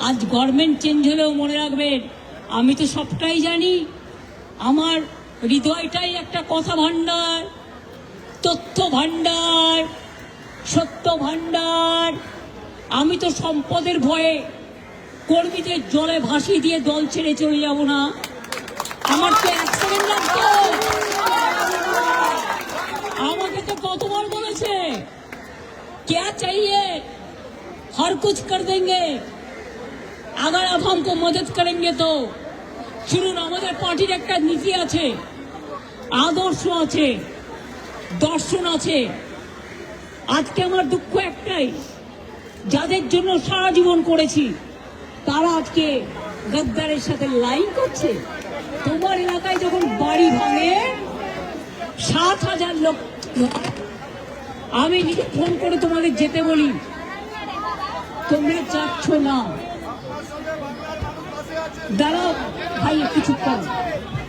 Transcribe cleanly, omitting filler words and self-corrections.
আজ government change হলেও মনে রাখবেন, আমি তো সবটাই জানি। আমার হৃদয়টাই একটা কথা ভাণ্ডার, তথ্য ভাণ্ডার, সত্য ভাণ্ডার। আমি তো সম্পদের ভয়ে কর্মীদের জলে ভাসিয়ে দিয়ে দল ছেড়ে চলে যাব না। আমার তো এক সেকেন্ড লাগতো। আমাকে তো কতবার বলেছে, क्या चाहिए हर कुछ कर देंगे अगर आप हमको मदद करेंगे तो। শুনুন, আমাদের পার্টির একটা নীতি আছে, আদর্শ আছে, দর্শন আছে। আজকে আমার দুঃখ একটাই, যাদের জন্য সারা জীবন করেছি তারা আজকে গদ্দারের সাথে লাইন করছে। তোমার এলাকায় যখন বাড়ি ভাঙে 7,000 লোক, আমি নিজে ফোন করে তোমাদের যেতে বলি, তোমরা যাচ্ছ না। দাঁড়াও ভাই, একটু চুপ করো।